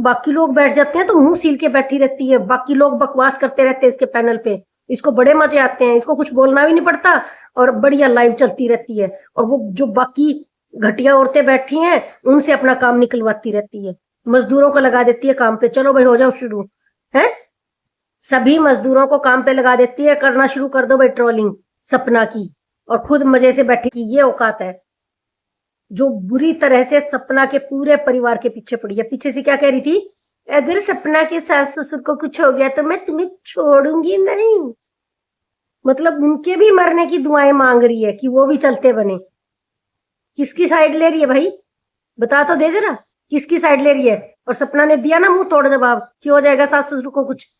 बाकी लोग बैठ जाते हैं तो मुंह सील के बैठी रहती है, बाकी लोग बकवास करते रहते हैं इसके पैनल पे, इसको बड़े मजे आते हैं, इसको कुछ बोलना भी नहीं पड़ता और बढ़िया लाइव चलती रहती है। और वो जो बाकी घटिया औरतें बैठी हैं उनसे अपना काम निकलवाती रहती है, मजदूरों को लगा देती है काम पे, चलो भाई हो जाओ शुरू है, सभी मजदूरों को काम पे लगा देती है, करना शुरू कर दो भाई ट्रोलिंग सपना की, और खुद मजे से बैठी की। ये औकात है जो बुरी तरह से सपना के पूरे परिवार के पीछे पड़ी है। पीछे से क्या कह रही थी, अगर सपना के सास ससुर को कुछ हो गया तो मैं तुम्हें छोड़ूंगी नहीं। मतलब उनके भी मरने की दुआएं मांग रही है कि वो भी चलते बने। किसकी साइड ले रही है भाई, बता तो दे जरा, किसकी साइड ले रही है। और सपना ने दिया ना मुंह तोड़ जवाब कि हो जाएगा सास ससुर को कुछ।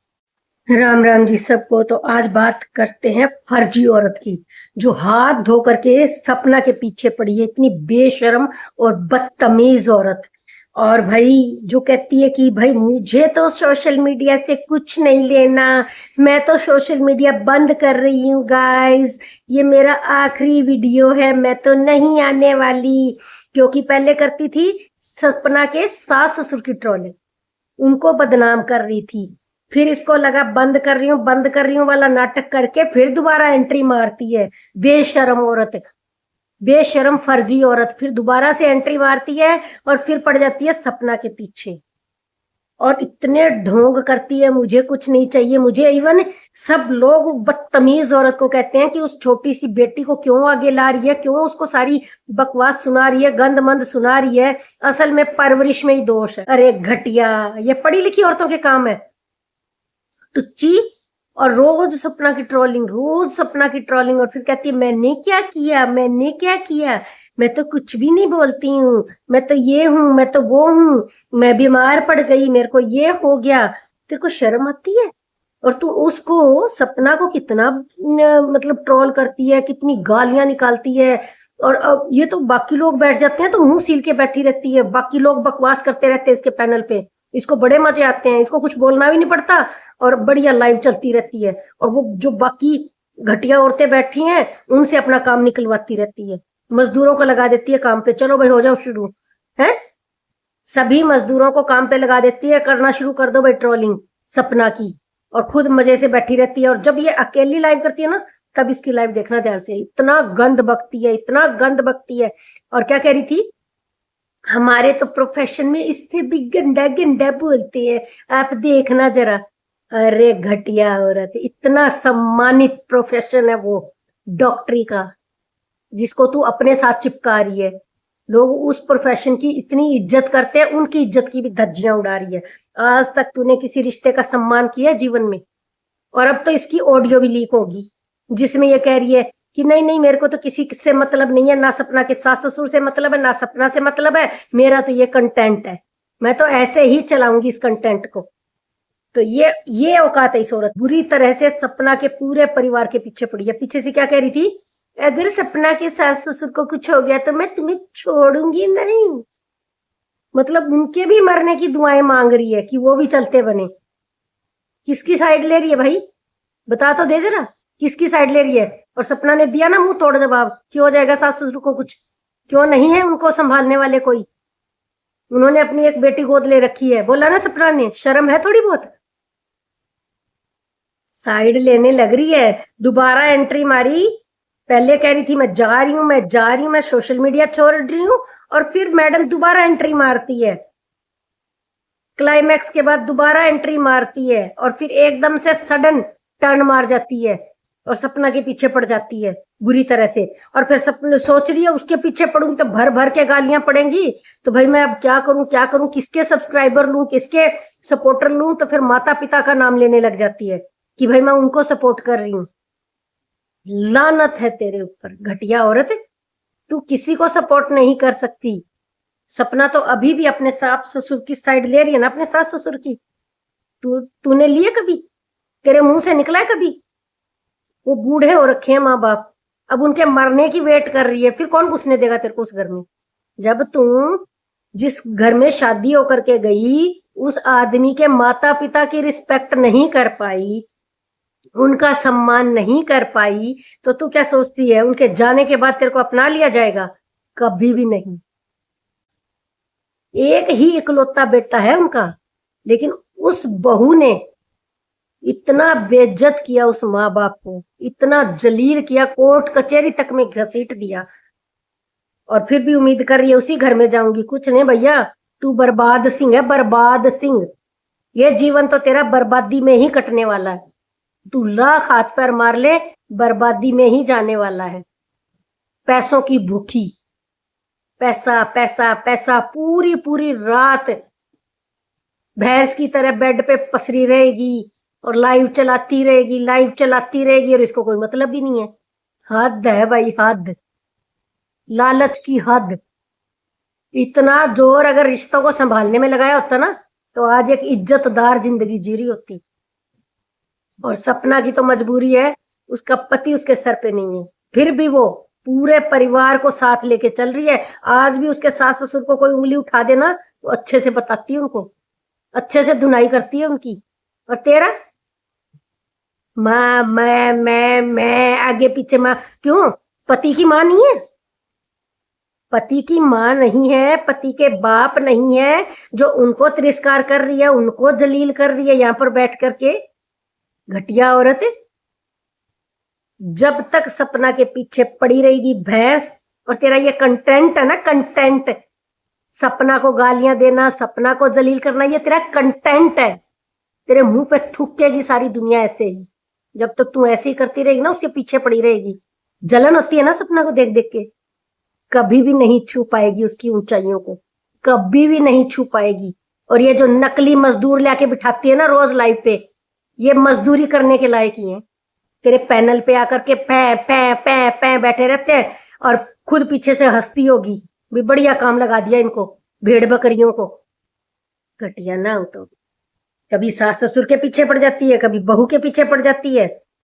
राम राम जी सबको। तो आज बात करते हैं फर्जी औरत की, जो हाथ धो करके सपना के पीछे पड़ी है, इतनी बेशर्म और बदतमीज औरत। और भाई जो कहती है कि भाई मुझे तो सोशल मीडिया से कुछ नहीं लेना, मैं तो सोशल मीडिया बंद कर रही हूँ गाइस, ये मेरा आखिरी वीडियो है, मैं तो नहीं आने वाली। क्योंकि पहले करती थी सपना के सास ससुर की ट्रोलिंग, उनको बदनाम कर रही थी, फिर इसको लगा बंद कर रही हूँ वाला नाटक करके फिर दोबारा एंट्री मारती है। बेशरम औरत, बेशरम फर्जी औरत, फिर दोबारा से एंट्री मारती है और फिर पड़ जाती है सपना के पीछे और इतने ढोंग करती है, मुझे कुछ नहीं चाहिए। मुझे इवन सब लोग बदतमीज औरत को कहते हैं कि उस छोटी सी बेटी को क्यों आगे ला रही है, क्यों उसको सारी बकवास सुना रही है, गंद मंद सुना रही है, असल में परवरिश में ही दोष है। अरे घटिया, ये पढ़ी लिखी औरतों के काम है टुच्ची। और रोज सपना की ट्रोलिंग, रोज सपना की ट्रोलिंग, और फिर कहती है मैंने क्या किया, मैंने क्या किया, मैं तो कुछ भी नहीं बोलती हूँ, मैं तो ये हूँ, मैं तो वो हूँ, मैं बीमार पड़ गई, मेरे को ये हो गया। तेरे को शर्म आती है? और तू उसको सपना को कितना मतलब ट्रोल करती है, कितनी गालियां निकालती है। और अब ये तो बाकी लोग बैठ जाते हैं तो मुंह सील के बैठी रहती है, बाकी लोग बकवास करते रहते हैं इसके पैनल पे, इसको बड़े मजे आते हैं, इसको कुछ बोलना भी नहीं पड़ता और बढ़िया लाइव चलती रहती है। और वो जो बाकी घटिया औरतें बैठी हैं उनसे अपना काम निकलवाती रहती है, मजदूरों को लगा देती है काम पे, चलो भाई हो जाओ शुरू है, सभी मजदूरों को काम पे लगा देती है, करना शुरू कर दो भाई ट्रोलिंग सपना की, और खुद मजे से बैठी रहती है। और जब ये अकेली लाइव करती है ना तब इसकी लाइव देखना ध्यान से, इतना गंद बकती है, इतना गंद बकती है। और क्या कह रही थी, हमारे तो प्रोफेशन में इससे भी गंदा गंदा बोलते हैं, आप देखना जरा। अरे घटिया औरत, इतना सम्मानित प्रोफेशन है वो डॉक्टरी का, जिसको तू अपने साथ चिपका रही है। लोग उस प्रोफेशन की इतनी इज्जत करते हैं, उनकी इज्जत की भी धज्जियां उड़ा रही है। आज तक तूने किसी रिश्ते का सम्मान किया जीवन में? और अब तो इसकी ऑडियो भी लीक होगी जिसमें ये कह रही है कि नहीं नहीं मेरे को तो किसी से मतलब नहीं है, ना सपना के सास ससुर से मतलब है, ना सपना से मतलब है, मेरा तो ये कंटेंट है, मैं तो ऐसे ही चलाऊंगी इस कंटेंट को। तो ये औकात है इस औरत, बुरी तरह से सपना के पूरे परिवार के पीछे पड़ी है। पीछे से क्या कह रही थी, अगर सपना के सास ससुर को कुछ हो गया तो मैं तुम्हें छोड़ूंगी नहीं। मतलब उनके भी मरने की दुआएं मांग रही है कि वो भी चलते बने। किसकी साइड ले रही है भाई, बता तो दे जरा, किसकी साइड ले रही है। और सपना ने दिया ना मुंह तोड़ जवाब कि हो जाएगा सास ससुर को कुछ, क्यों नहीं है उनको संभालने वाले कोई, उन्होंने अपनी एक बेटी गोद ले रखी है। बोला ना सपना ने, शर्म है थोड़ी बहुत। साइड लेने लग रही है, दोबारा एंट्री मारी। पहले कह रही थी मैं जा रही हूं, मैं जा रही हूं, मैं सोशल मीडिया छोड़ रही हूं, और फिर मैडम दोबारा एंट्री मारती है, क्लाइमैक्स के बाद दोबारा एंट्री मारती है, और फिर एकदम से सडन टर्न मार जाती है और सपना के पीछे पड़ जाती है बुरी तरह से। और फिर सपना सोच रही है उसके पीछे पड़ूंगी तो भर भर के गालियां पड़ेंगी, तो भाई मैं अब क्या करूं क्या करूं, किसके सब्सक्राइबर लूं, किसके सपोर्टर लूं। तो फिर माता पिता का नाम लेने लग जाती है कि भाई मैं उनको सपोर्ट कर रही हूं। लानत है तेरे ऊपर घटिया औरत, तू किसी को सपोर्ट नहीं कर सकती। सपना तो अभी भी अपने सास ससुर की साइड ले रही है ना, अपने सास ससुर की। तूने लिए कभी, तेरे मुंह से निकला है कभी? वो बूढ़े हो रखे हैं माँ बाप, अब उनके मरने की वेट कर रही है, फिर कौन घुसने देगा तेरे को उस घर में। जब तू जिस घर में शादी होकर के गई उस आदमी के माता पिता की रिस्पेक्ट नहीं कर पाई, उनका सम्मान नहीं कर पाई, तो तू क्या सोचती है उनके जाने के बाद तेरे को अपना लिया जाएगा? कभी भी नहीं। एक ही इकलौता बेटा है उनका, लेकिन उस बहू ने इतना बेइज्जत किया उस माँ बाप को, इतना जलील किया, कोर्ट कचहरी तक में घसीट दिया। और फिर भी उम्मीद कर रही है उसी घर में जाऊंगी। कुछ नहीं भैया, तू बर्बाद सिंह है, बर्बाद सिंह। ये जीवन तो तेरा बर्बादी में ही कटने वाला है। तू लाख हाथ पैर मार ले, बर्बादी में ही जाने वाला है। पैसों की भूखी, पैसा पैसा पैसा, पूरी पूरी रात भैंस की तरह बेड पे पसरी रहेगी और लाइव चलाती रहेगी, लाइव चलाती रहेगी, और इसको कोई मतलब भी नहीं है। हद है भाई, हद, लालच की हद। इतना जोर अगर रिश्तों को संभालने में लगाया होता ना, तो आज एक इज्जतदार जिंदगी जी रही होती। और सपना की तो मजबूरी है, उसका पति उसके सर पे नहीं है, फिर भी वो पूरे परिवार को साथ लेके चल रही है। आज भी उसके सास ससुर को कोई उंगली उठा देना तो अच्छे से बताती है उनको, अच्छे से धुनाई करती है उनकी। और तेरा माँ, मैं आगे पीछे माँ। क्यों? पति की माँ नहीं है? पति की माँ नहीं है, पति के बाप नहीं है, जो उनको तिरस्कार कर रही है, उनको जलील कर रही है यहाँ पर बैठ करके। घटिया औरत है। जब तक सपना के पीछे पड़ी रहेगी भैंस, और तेरा ये कंटेंट है ना, कंटेंट, सपना को गालियां देना, सपना को जलील करना, ये तेरा कंटेंट है। तेरे मुंह पे थूकेगी सारी दुनिया ऐसे ही। जब तक तू ऐसे ही करती रहेगी ना, उसके पीछे पड़ी रहेगी। जलन होती है ना सपना को देख देख के, कभी भी नहीं छू पाएगी उसकी ऊंचाइयों को, कभी भी नहीं छू पाएगी। और ये जो नकली मजदूर लाके बिठाती है ना रोज लाइव पे, ये मजदूरी करने के लायक ही है। तेरे पैनल पे आकर के पै पै पै पै बैठे रहते हैं, और खुद पीछे से हंसती होगी भी, बढ़िया काम लगा दिया इनको, भेड़ बकरियों को। घटिया ना हो तो, कभी सास ससुर के पीछे पड़ जाती है, कभी बहू के पीछे पड़ जाती है।